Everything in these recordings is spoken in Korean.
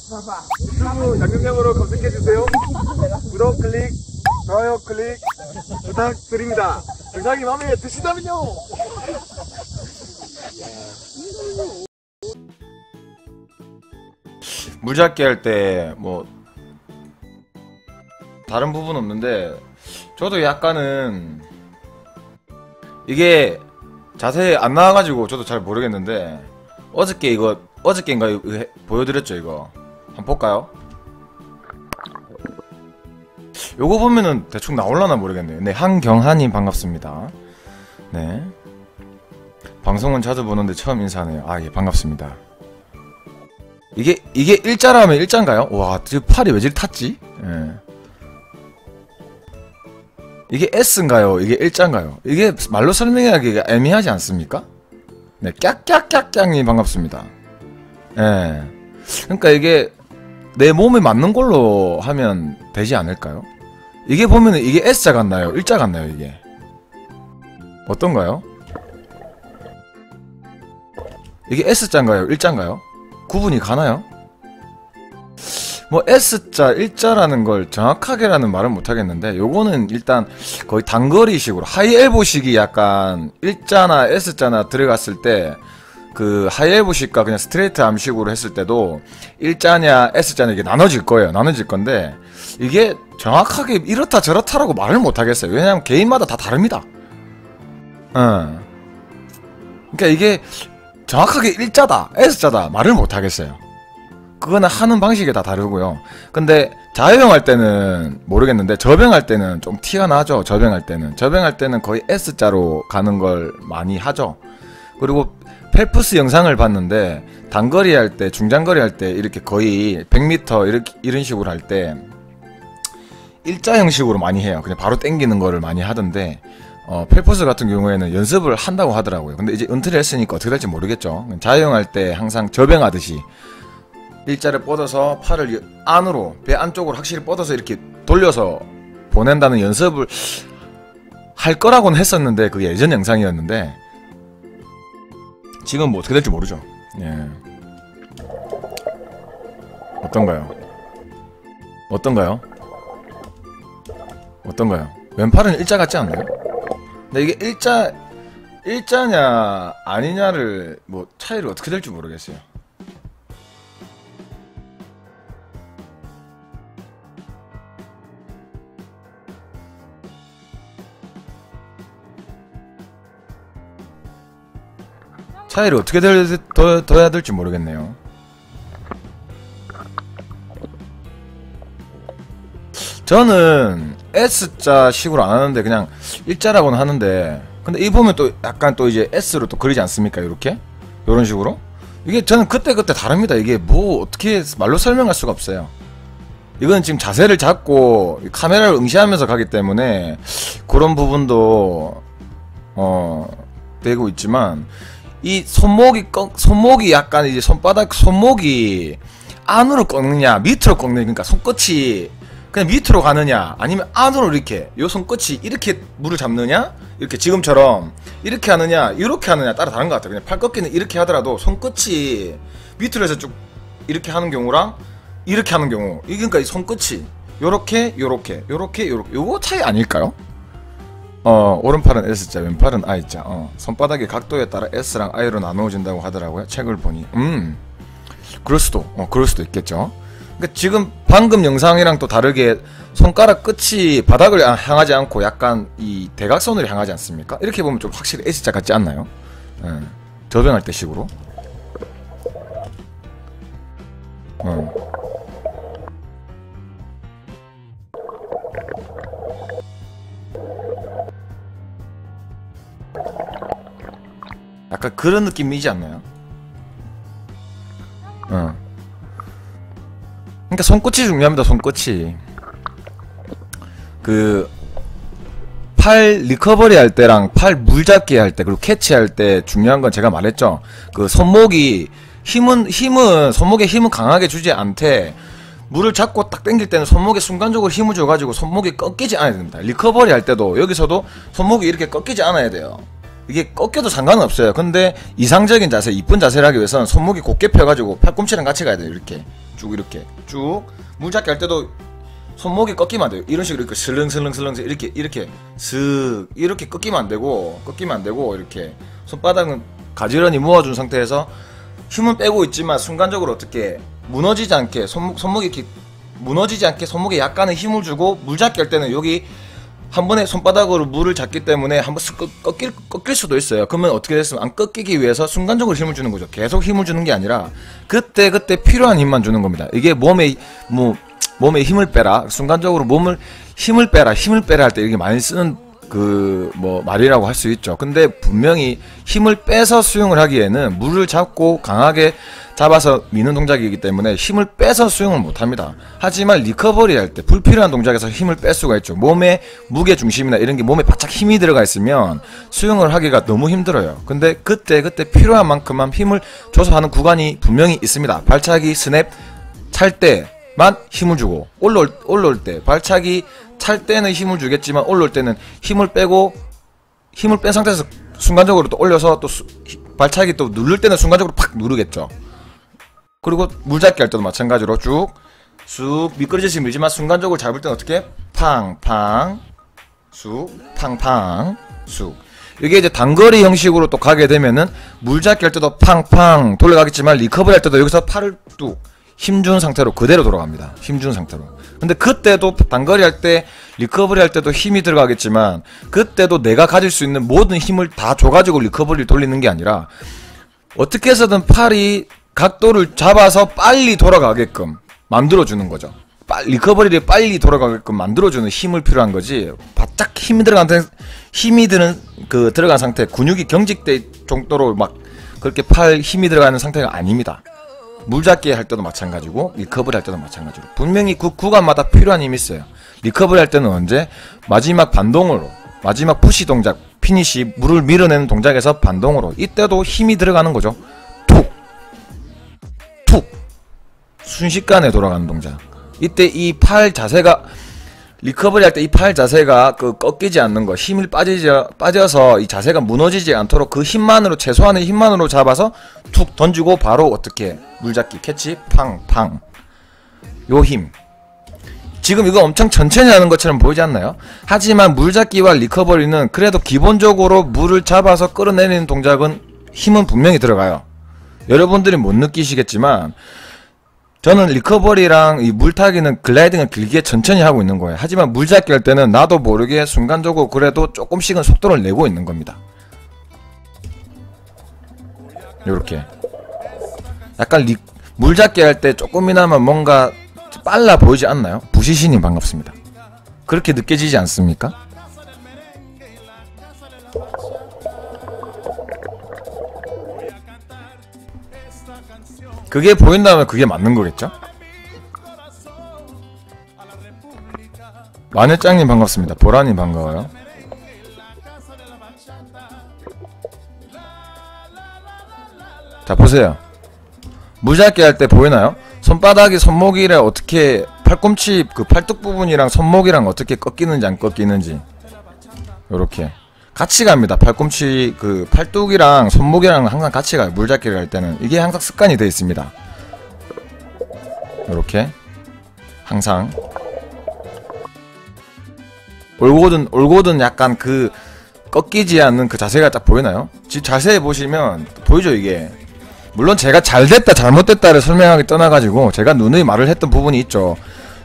유튜브 양념장으로 검색해주세요. 구독 클릭, 좋아요 클릭 부탁드립니다. 영상이 마음에 드시다면요. 물잡기 할 때 뭐 다른 부분 없는데 저도 약간은 이게 자세히 안 나와가지고 저도 잘 모르겠는데 어저께인가 이거 보여드렸죠. 이거 한번 볼까요? 요거 보면은 대충 나올라나 모르겠네요. 네, 한경하님 반갑습니다. 네, 방송은 자주 보는데 처음 인사하네요. 아, 예, 반갑습니다. 이게 일자라면 일자인가요? 와, 지금 팔이 왜 저리 탔지? 예. 이게 S인가요? 이게 일자인가요? 이게 말로 설명하기가 애매하지 않습니까? 네, 깍깍깍깍님 반갑습니다. 예. 그러니까 이게 내 몸에 맞는 걸로 하면 되지 않을까요? 이게 보면은 이게 S자 같나요? 일자 같나요? 이게 어떤가요? 이게 S자인가요? 일자인가요? 구분이 가나요? 뭐 S자, 일자라는 걸 정확하게라는 말은 못하겠는데 요거는 일단 거의 단거리식으로 하이엘보식이 약간 일자나 S자나 들어갔을 때 그 하이엘보식과 그냥 스트레이트 암식으로 했을 때도 일자냐 S자냐 이게 나눠질 거예요. 나눠질 건데 이게 정확하게 이렇다 저렇다라고 말을 못하겠어요. 왜냐하면 개인마다 다 다릅니다. 그러니까 이게 정확하게 일자다 S자다 말을 못하겠어요. 그거는 하는 방식이 다 다르고요. 근데 자유형 할 때는 모르겠는데 저병할 때는 좀 티가 나죠. 저병할 때는 거의 S자로 가는 걸 많이 하죠. 그리고 펠프스 영상을 봤는데 단거리 할 때, 중장거리 할 때 이렇게 거의 100m 이런 식으로 할 때 일자 형식으로 많이 해요. 그냥 바로 땡기는 거를 많이 하던데 펠프스 같은 경우에는 연습을 한다고 하더라고요. 근데 이제 은퇴를 했으니까 어떻게 될지 모르겠죠. 자유형 할 때 항상 저병하듯이 일자를 뻗어서 팔을 안으로 배 안쪽으로 확실히 뻗어서 이렇게 돌려서 보낸다는 연습을 할 거라고는 했었는데 그게 예전 영상이었는데 지금 뭐 어떻게 될지 모르죠. 예. 어떤가요? 왼팔은 일자 같지 않나요? 근데 이게 일자냐 아니냐를 뭐 차이를 어떻게 될지 모르겠어요. 차이를 어떻게 더 해야 될지 모르겠네요. 저는 S자 식으로 안 하는데 그냥 일자라고는 하는데 근데 이 보면 또 약간 또 이제 S로 또 그리지 않습니까? 이렇게 요런 식으로 이게 저는 그때그때 다릅니다. 이게 뭐 어떻게 말로 설명할 수가 없어요. 이건 지금 자세를 잡고 카메라를 응시하면서 가기 때문에 그런 부분도 되고 있지만 이 손목이 약간 이제 손목이 안으로 꺾느냐 밑으로 꺾느냐 그러니까 손끝이 그냥 밑으로 가느냐 아니면 안으로 이렇게 요 손끝이 이렇게 물을 잡느냐 이렇게 지금처럼 이렇게 하느냐 이렇게 하느냐 따라 다른 것 같아요. 그냥 팔 꺾기는 이렇게 하더라도 손끝이 밑으로 해서 쭉 이렇게 하는 경우랑 이렇게 하는 경우 이게 그러니까 이 손끝이 요렇게 요거 차이 아닐까요? 오른팔은 S자, 왼팔은 I자. 손바닥의 각도에 따라 S랑 I로 나누어진다고 하더라고요. 책을 보니. 그럴 수도 있겠죠. 그러니까 지금 방금 영상이랑 또 다르게 손가락 끝이 바닥을 향하지 않고 약간 이 대각선으로 향하지 않습니까? 이렇게 보면 좀 확실히 S자 같지 않나요? 저병할 때 식으로. 약간 그런 느낌이지 않나요? 그러니까 손끝이 중요합니다. 손끝이 그 팔 리커버리 할 때랑 팔 물잡기 할 때 그리고 캐치할 때 중요한 건 제가 말했죠. 그 손목에 힘은 강하게 주지 않되 물을 잡고 딱 당길 때는 손목에 순간적으로 힘을 줘가지고 손목이 꺾이지 않아야 됩니다. 리커버리 할 때도 여기서도 손목이 이렇게 꺾이지 않아야 돼요. 이게 꺾여도 상관은 없어요. 근데 이상적인 자세, 이쁜 자세를 하기 위해서는 손목이 곧게 펴가지고 팔꿈치랑 같이 가야 돼요. 이렇게 쭉 이렇게 쭉. 물잡기 할 때도 손목이 꺾이면 안 돼요. 이런 식으로 이렇게 슬렁슬렁슬렁 이렇게 슥 이렇게 꺾이면 안 되고 이렇게 손바닥은 가지런히 모아준 상태에서 힘은 빼고 있지만 순간적으로 어떻게 무너지지 않게 손목이 이렇게 무너지지 않게 손목에 약간의 힘을 주고 물잡기 할 때는 여기 한 번에 손바닥으로 물을 잡기 때문에 한 번 쓱 꺾일 수도 있어요. 그러면 어떻게 됐으면 안 꺾이기 위해서 순간적으로 힘을 주는 거죠. 계속 힘을 주는 게 아니라 그때 필요한 힘만 주는 겁니다. 이게 몸에 힘을 빼라, 순간적으로 힘을 빼라 할 때 이렇게 많이 쓰는 말이라고 할 수 있죠. 근데 분명히 힘을 빼서 수영을 하기에는 물을 잡고 강하게 잡아서 미는 동작이기 때문에 힘을 빼서 수영을 못합니다. 하지만 리커버리 할 때 불필요한 동작에서 힘을 뺄 수가 있죠. 몸에 무게 중심이나 이런 게 몸에 바짝 힘이 들어가 있으면 수영을 하기가 너무 힘들어요. 근데 그때 필요한 만큼만 힘을 줘서 하는 구간이 분명히 있습니다. 발차기 스냅 찰 때만 힘을 주고 올라올 때 발차기 찰 때는 힘을 주겠지만 올라올 때는 힘을 뺀 상태에서 순간적으로 또 올려서 또 발차기 또 누를 때는 순간적으로 팍 누르겠죠. 그리고 물잡기 할 때도 마찬가지로 쑥 미끄러지시 밀지만 순간적으로 잡을 때는 어떻게 팡팡 쑥 팡팡 쑥. 이게 이제 단거리 형식으로 또 가게 되면은 물잡기 할 때도 팡팡 돌아가겠지만 리커버리 할 때도 여기서 팔을 뚝 힘준 상태로 그대로 돌아갑니다. 힘준 상태로. 근데 그때도 단거리 할 때 리커버리 할 때도 힘이 들어가겠지만 그때도 내가 가질 수 있는 모든 힘을 다 줘가지고 리커버리를 돌리는 게 아니라 어떻게 해서든 팔이 각도를 잡아서 빨리 돌아가게끔 만들어주는 거죠. 리커버리를 빨리 돌아가게끔 만들어주는 힘을 필요한 거지. 바짝 힘이 들어간 상태, 근육이 경직될 정도로 막 그렇게 팔 힘이 들어가는 상태가 아닙니다. 물잡기 할 때도 마찬가지고 리커버리 할 때도 마찬가지로 분명히 그 구간마다 필요한 힘이 있어요. 리커버리 할 때는 언제? 마지막 반동으로, 마지막 푸시 동작, 피니시, 물을 밀어내는 동작에서 반동으로, 이때도 힘이 들어가는 거죠. 툭 순식간에 돌아가는 동작. 이때 이 팔 자세가 리커버리 할 때 이 팔 자세가 꺾이지 않는 거, 힘이 빠져서 이 자세가 무너지지 않도록 그 힘만으로, 최소한의 힘만으로 잡아서 툭 던지고 바로 어떻게 물잡기 캐치 팡팡. 요 힘. 지금 이거 엄청 천천히 하는 것처럼 보이지 않나요? 하지만 물잡기와 리커버리는 그래도 기본적으로 물을 잡아서 끌어내리는 동작은 힘은 분명히 들어가요. 여러분들이 못 느끼시겠지만 저는 리커버리랑 이 물타기는 글라이딩을 길게 천천히 하고 있는 거예요. 하지만 물잡기 할 때는 나도 모르게 순간적으로 그래도 조금씩은 속도를 내고 있는 겁니다. 요렇게 약간 물잡기 할 때 조금이나마 뭔가 빨라 보이지 않나요? 부시시님 반갑습니다. 그렇게 느껴지지 않습니까? 그게 보인다면 그게 맞는 거겠죠? 마늘짱님 반갑습니다. 보라님 반가워요. 자 보세요. 물잡기 할 때 보이나요? 손바닥이 손목이랑 어떻게 팔꿈치 팔뚝 부분이랑 손목이랑 어떻게 꺾이는지 안 꺾이는지 요렇게 같이 갑니다. 팔꿈치 팔뚝이랑 손목이랑 항상 같이 가요. 물잡기를 할 때는 이게 항상 습관이 되어 있습니다. 요렇게 항상 올고든 약간 꺾이지 않는 그 자세가 딱 보이나요? 지금 자세히 보시면 보이죠 이게. 물론 제가 잘됐다 잘못됐다를 설명하기 떠나가지고 제가 누누이 말을 했던 부분이 있죠.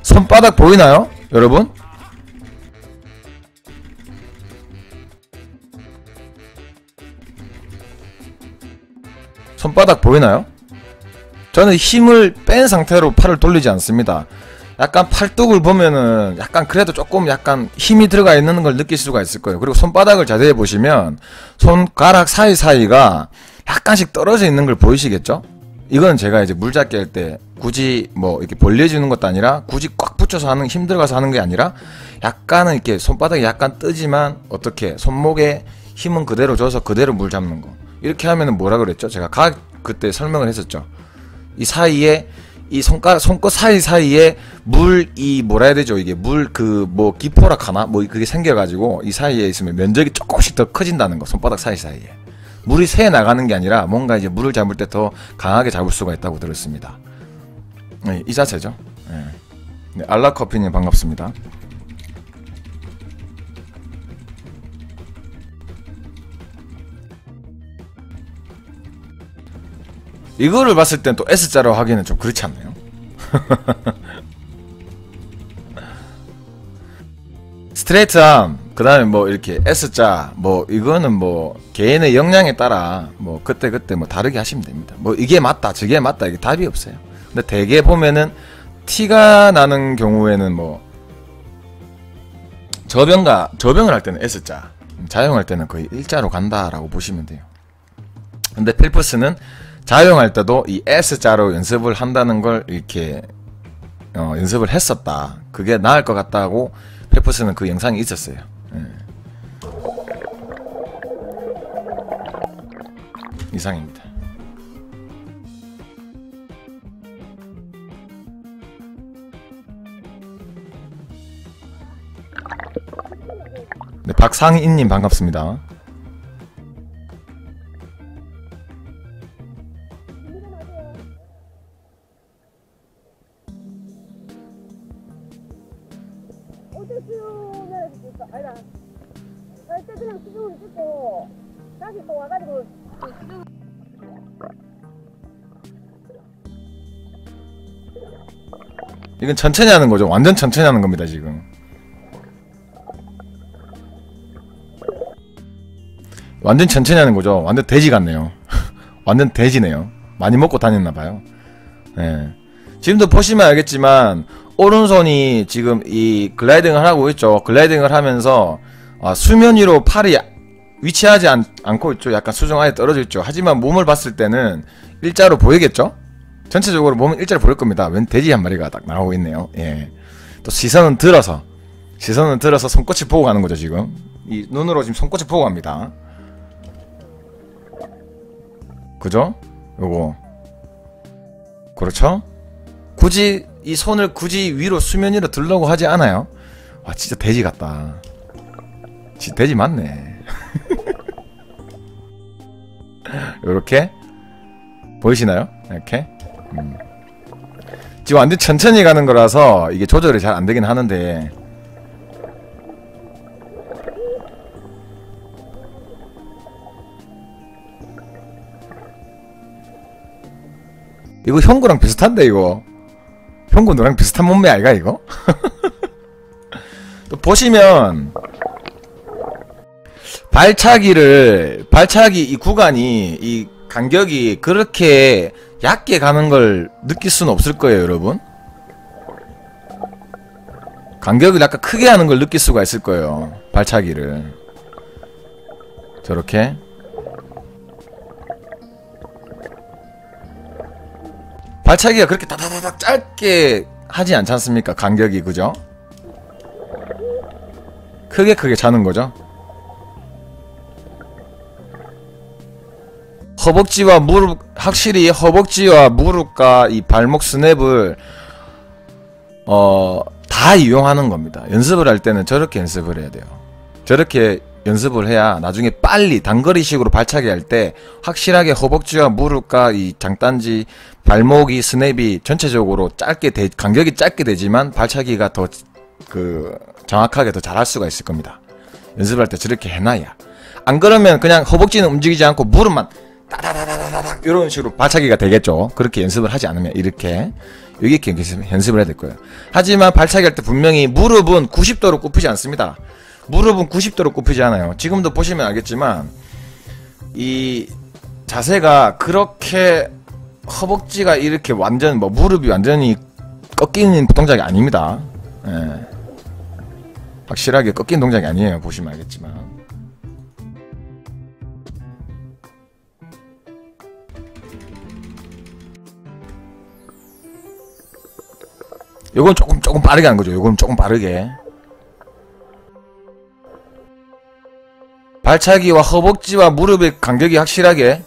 손바닥 보이나요? 여러분? 손바닥 보이나요? 저는 힘을 뺀 상태로 팔을 돌리지 않습니다. 약간 팔뚝을 보면은 약간 그래도 조금 약간 힘이 들어가 있는 걸 느낄 수가 있을 거예요. 그리고 손바닥을 자세히 보시면 손가락 사이사이가 약간씩 떨어져 있는 걸 보이시겠죠? 이건 제가 이제 물잡기 할 때 굳이 이렇게 벌려주는 것도 아니라 굳이 꽉 붙여서 힘 들어가서 하는 게 아니라 약간은 이렇게 손바닥이 약간 뜨지만 어떻게 손목에 힘은 그대로 줘서 그대로 물 잡는 거. 이렇게 하면은 뭐라 그랬죠? 제가 그때 설명을 했었죠. 이 사이에 이 손끝 사이사이에 뭐라 해야 되죠? 이게 기포라 카나? 그게 생겨가지고 이 사이에 있으면 면적이 조금씩 더 커진다는 거. 손바닥 사이사이에. 물이 새 나가는 게 아니라 뭔가 이제 물을 잡을 때 더 강하게 잡을 수가 있다고 들었습니다. 네, 이 자세죠. 네. 네, 알라커피님 반갑습니다. 이거를 봤을 땐 또 S자로 하기는 좀 그렇지 않나요? 스트레이트암, 그 다음에 뭐 이렇게 S자, 뭐 이거는 뭐 개인의 역량에 따라 뭐 그때 뭐 다르게 하시면 됩니다. 뭐 이게 맞다 저게 맞다 이게 답이 없어요. 근데 대개 보면은 티가 나는 경우에는 뭐 저병을 할 때는 S자, 자용할 때는 거의 일자로 간다라고 보시면 돼요. 근데 필프스는 자용할 때도 이 S자로 연습을 한다는 걸 이렇게 연습을 했었다. 그게 나을 것 같다고 필프스는 그 영상이 있었어요. 예. 이상입니다. 네, 박상인님 반갑습니다. 어제 수면에서 줄까? 아니다. 때 그냥 수중을 찍고 다시 또 와가지고 수중. 이건 천천히 하는 거죠. 완전 천천히 하는 겁니다, 지금. 완전 천천히 하는 거죠. 완전 돼지 같네요. 완전 돼지네요. 많이 먹고 다녔나봐요. 예. 지금도 보시면 알겠지만, 오른손이 지금 이 글라이딩을 하고 있죠. 글라이딩을 하면서, 수면 위로 팔이 위치하지 않고 있죠. 약간 수중 아예 떨어져 있죠. 하지만 몸을 봤을 때는 일자로 보이겠죠? 전체적으로 몸은 일자로 보일 겁니다. 웬 돼지 한 마리가 딱 나오고 있네요. 예. 또 시선은 들어서 손끝이 보고 가는 거죠, 지금. 이 눈으로 지금 손끝이 보고 갑니다. 그죠? 요거. 그렇죠? 굳이 이 손을 굳이 위로 수면 위로 들려고 하지 않아요. 와, 진짜 돼지 같다. 진짜 돼지 맞네. 요렇게 보이시나요? 이렇게. 지금 완전 천천히 가는 거라서 이게 조절이 잘 안 되긴 하는데, 이거 형구랑 비슷한데, 이거. 형구 너랑 비슷한 몸매 아이가, 이거? 또 보시면, 발차기 이 구간이, 이 간격이 그렇게 얕게 가는 걸 느낄 수는 없을 거예요, 여러분. 간격을 약간 크게 하는 걸 느낄 수가 있을 거예요, 발차기를. 저렇게. 발차기가 그렇게 다다다닥 짧게 하지 않지 않습니까? 간격이, 그죠? 크게 차는 거죠. 허벅지와 무릎, 확실히 허벅지와 무릎과 이 발목 스냅을 다 이용하는 겁니다. 연습을 할 때는 저렇게 연습을 해야 돼요. 저렇게 연습을 해야 나중에 빨리 단거리식으로 발차기 할 때 확실하게 허벅지와 무릎과 이 장단지, 발목이 스냅이 전체적으로 간격이 짧게 되지만 발차기가 더 정확하게 더 잘할 수가 있을 겁니다. 연습할 때 저렇게 해놔야. 안 그러면 그냥 허벅지는 움직이지 않고 무릎만 따다다다다닥 이런 식으로 발차기가 되겠죠. 그렇게 연습을 하지 않으면 이렇게 연습을 해야 될 거예요. 하지만 발차기 할 때 분명히 무릎은 90도로 굽히지 않습니다. 무릎은 90도로 굽히지 않아요. 지금도 보시면 알겠지만 이 자세가 그렇게 허벅지가 이렇게 완전 무릎이 완전히 꺾이는 동작이 아닙니다. 예. 확실하게 꺾인 동작이 아니에요. 보시면 알겠지만. 요건 조금 빠르게 하는 거죠. 요건 조금 빠르게. 발차기와 허벅지와 무릎의 간격이 확실하게.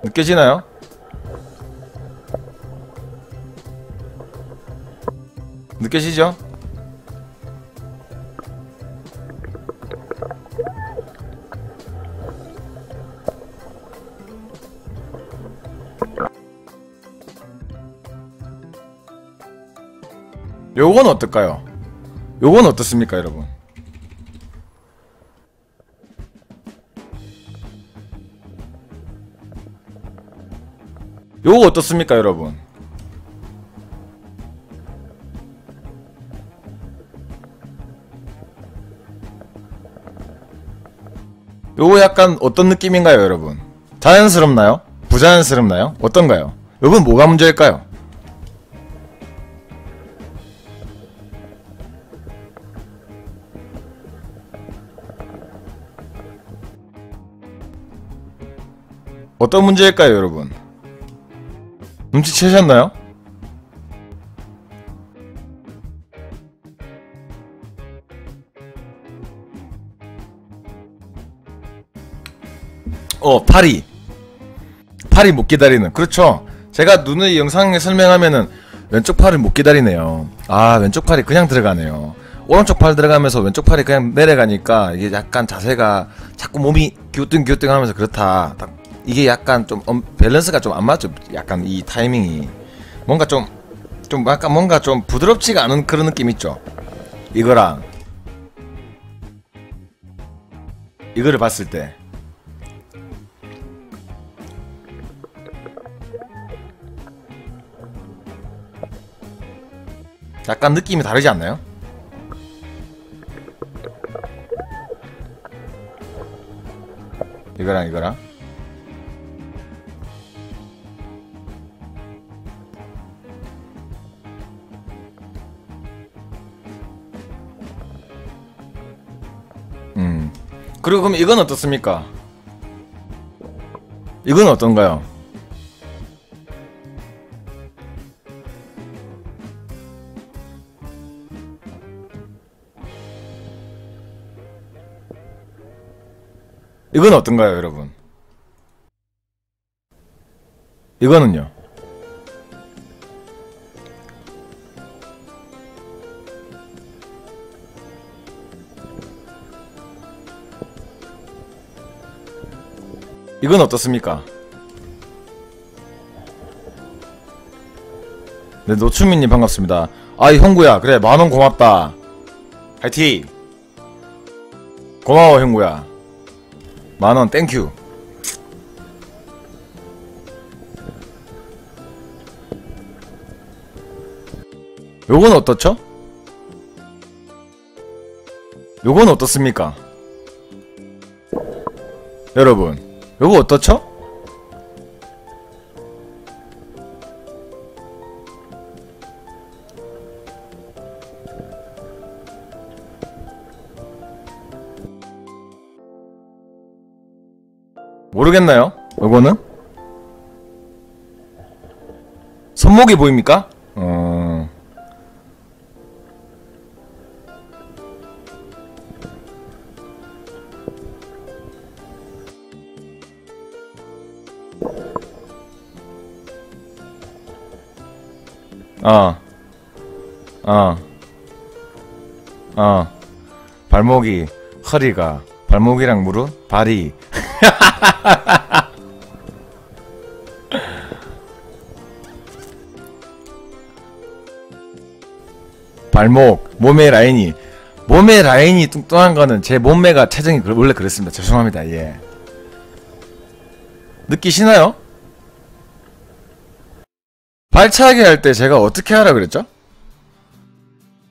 느껴지나요? 느껴지죠? 요건 어떨까요? 요건 어떻습니까 여러분? 요거 어떻습니까 여러분? 요거 약간 어떤 느낌인가요 여러분? 자연스럽나요? 부자연스럽나요? 어떤가요? 요건 뭐가 문제일까요? 어떤 문제일까요 여러분? 눈치채셨나요? 팔이 못 기다리는. 그렇죠. 제가 눈의 영상에 설명하면은 왼쪽 팔을 못 기다리네요. 아, 왼쪽 팔이 그냥 들어가네요. 오른쪽 팔 들어가면서 왼쪽 팔이 그냥 내려가니까 이게 약간 자세가 자꾸 몸이 기우뚱기우뚱 하면서 그렇다. 이게 약간 좀 밸런스가 좀 안 맞죠. 약간 이 타이밍이 뭔가 좀 약간 뭔가 좀 부드럽지가 않은 그런 느낌 있죠. 이거랑 이거를 봤을 때 약간 느낌이 다르지 않나요? 이거랑 그리고 그럼 이건 어떻습니까? 이건 어떤가요? 이건 어떤가요 여러분? 이거는요? 이건 어떻습니까? 네, 노충민님 반갑습니다. 아이 형구야, 그래 만원 고맙다. 화이팅. 고마워 형구야. 만원 땡큐. 요건 어떻죠? 요건 어떻습니까? 여러분 요거 어떻죠? 모르겠나요? 요거는? 손목이 보입니까? 발목이, 허리가, 발목이랑 무릎, 발이. 발목, 몸의 라인이 뚱뚱한 거는 제 몸매가 체중이 원래 그랬습니다. 죄송합니다. 예. 느끼시나요? 발차기 할 때 제가 어떻게 하라 그랬죠?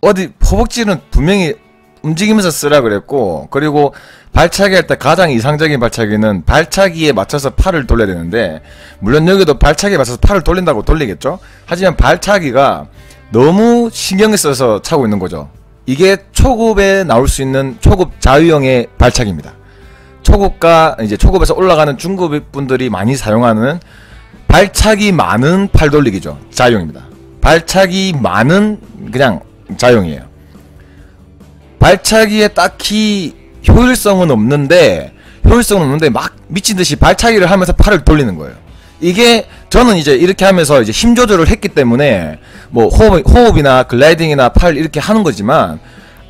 어디 허벅지는 분명히 움직이면서 쓰라 그랬고, 그리고 발차기 할 때 가장 이상적인 발차기는 발차기에 맞춰서 팔을 돌려야 되는데, 물론 여기도 발차기에 맞춰서 팔을 돌린다고 돌리겠죠? 하지만 발차기가 너무 신경을 써서 차고 있는 거죠. 이게 초급에 나올 수 있는 초급 자유형의 발차기입니다. 초급과 이제 초급에서 올라가는 중급 분들이 많이 사용하는 발차기 많은 팔 돌리기죠. 자유형입니다. 발차기 많은 그냥 자유형이에요. 발차기에 딱히 효율성은 없는데 막 미친듯이 발차기를 하면서 팔을 돌리는 거예요. 이게 저는 이제 이렇게 하면서 이제 힘 조절을 했기 때문에 뭐 호흡이나 글라이딩이나 팔 이렇게 하는 거지만,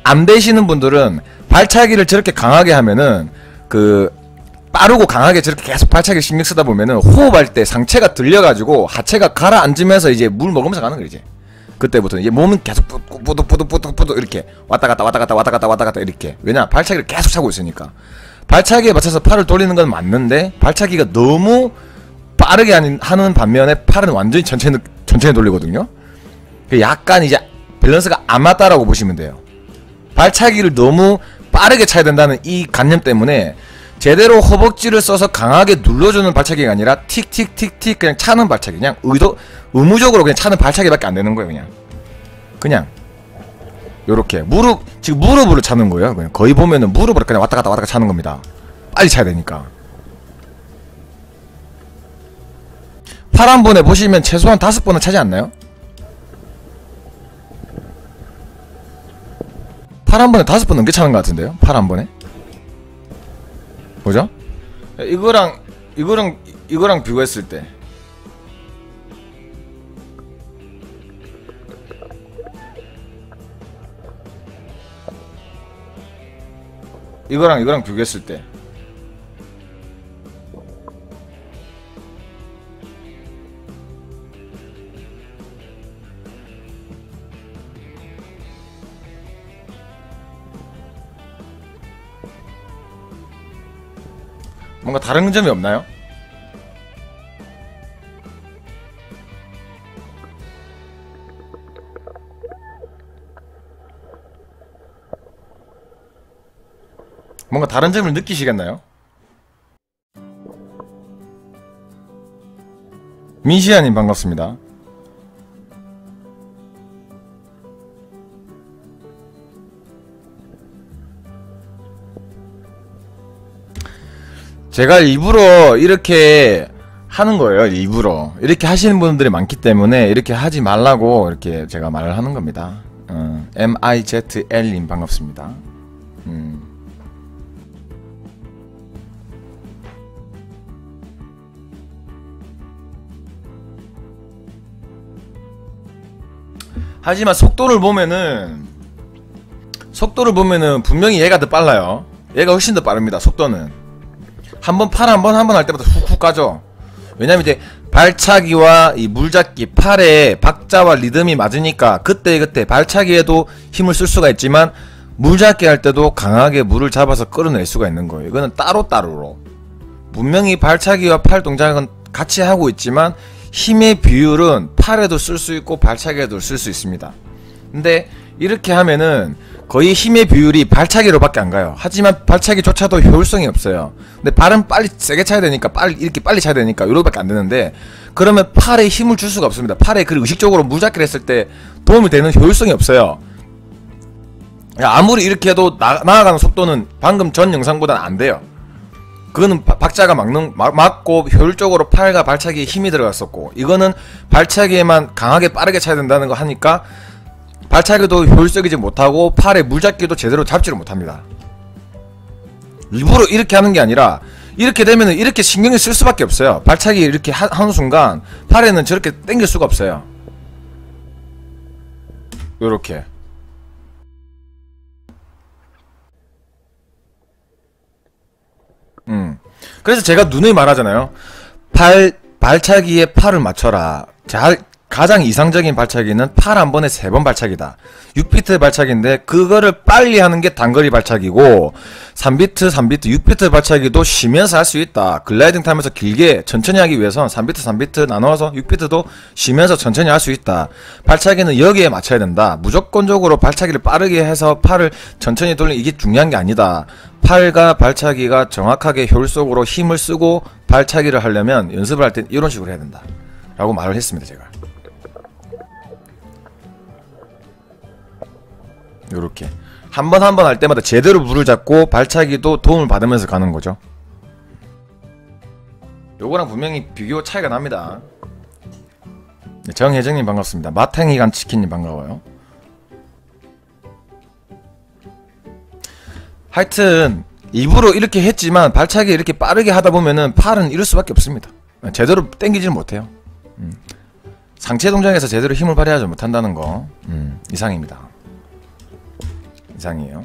안 되시는 분들은 발차기를 저렇게 강하게 하면은 빠르고 강하게 저렇게 계속 발차기 신경 쓰다 보면은 호흡할 때 상체가 들려가지고 하체가 가라앉으면서 이제 물 먹으면서 가는 거지. 그때부터는 이제 몸은 계속 뿌득 이렇게 왔다 갔다 이렇게. 왜냐 발차기를 계속 차고 있으니까. 발차기에 맞춰서 팔을 돌리는 건 맞는데 발차기가 너무 빠르게 하는 반면에 팔은 완전히 천천히 돌리거든요. 약간 이제 밸런스가 안 맞다라고 보시면 돼요. 발차기를 너무 빠르게 차야 된다는 이 관념 때문에 제대로 허벅지를 써서 강하게 눌러주는 발차기가 아니라 틱틱틱틱 그냥 차는 발차기, 그냥 의무적으로 그냥 차는 발차기밖에 안 되는 거예요. 그냥 요렇게 지금 무릎으로 차는 거예요. 그냥 거의 보면은 무릎으로 그냥 왔다 갔다 차는 겁니다. 빨리 차야 되니까. 팔 한 번에 보시면 최소한 5번은 차지 않나요? 팔 한 번에 5번 넘게 차는 것 같은데요? 팔 한 번에? 뭐죠? 이거랑 비교했을 때 이거랑 비교했을 때 뭔가 다른 점이 없나요? 뭔가 다른 점을 느끼시겠나요? 민시아님 반갑습니다. 제가 일부러 이렇게 하는 거예요. 일부러 이렇게 하시는 분들이 많기 때문에 이렇게 하지 말라고 이렇게 제가 말을 하는 겁니다. MIZL님 반갑습니다. 하지만 속도를 보면은 분명히 얘가 더 빨라요. 얘가 훨씬 더 빠릅니다. 속도는 팔 한 번 할 때마다 훅훅 가죠. 왜냐면 이제 발차기와 이 물잡기 팔에 박자와 리듬이 맞으니까 그때 발차기에도 힘을 쓸 수가 있지만 물잡기 할 때도 강하게 물을 잡아서 끌어낼 수가 있는 거예요. 이거는 따로따로로 분명히 발차기와 팔 동작은 같이 하고 있지만 힘의 비율은 팔에도 쓸 수 있고 발차기에도 쓸 수 있습니다. 근데 이렇게 하면은 거의 힘의 비율이 발차기로밖에 안 가요. 하지만 발차기조차도 효율성이 없어요. 근데 발은 빨리 세게 차야 되니까 이렇게 빨리 차야 되니까 요렇게밖에 안 되는데 그러면 팔에 힘을 줄 수가 없습니다. 팔에 그 의식적으로 물잡기를 했을 때 도움이 되는 효율성이 없어요. 아무리 이렇게 해도 나아가는 속도는 방금 전 영상보다는 안 돼요. 그거는 박자가 맞고 효율적으로 팔과 발차기에 힘이 들어갔었고 이거는 발차기에만 강하게 빠르게 차야 된다는 거 하니까 발차기도 효율적이지 못하고 팔에 물잡기도 제대로 잡지를 못합니다. 일부러 이렇게 하는 게 아니라 이렇게 되면은 이렇게 신경을 쓸 수밖에 없어요. 발차기 이렇게 하는 순간 팔에는 저렇게 당길 수가 없어요. 요렇게 그래서 제가 누누이 말하잖아요. 발차기에 팔을 맞춰라. 가장 이상적인 발차기는 팔 한 번에 3번 발차기다. 6비트 발차기인데 그거를 빨리 하는 게 단거리 발차기고 3비트, 6비트 발차기도 쉬면서 할 수 있다. 글라이딩 타면서 길게 천천히 하기 위해선 3비트 나눠서 6비트도 쉬면서 천천히 할 수 있다. 발차기는 여기에 맞춰야 된다. 무조건적으로 발차기를 빠르게 해서 팔을 천천히 돌리는 이게 중요한 게 아니다. 팔과 발차기가 정확하게 효율적으로 힘을 쓰고 발차기를 하려면 연습을 할 땐 이런 식으로 해야 된다 라고 말을 했습니다. 제가 요렇게 한 번 할 때마다 제대로 물을 잡고 발차기도 도움을 받으면서 가는 거죠. 요거랑 분명히 비교 차이가 납니다. 정혜정님 반갑습니다. 마탱이간 치킨님 반가워요. 하여튼 일부러 이렇게 했지만 발차기 이렇게 빠르게 하다 보면은 팔은 이럴 수밖에 없습니다. 제대로 당기질 못해요. 상체 동작에서 제대로 힘을 발휘하지 못한다는 거 이상입니다. 이상이에요.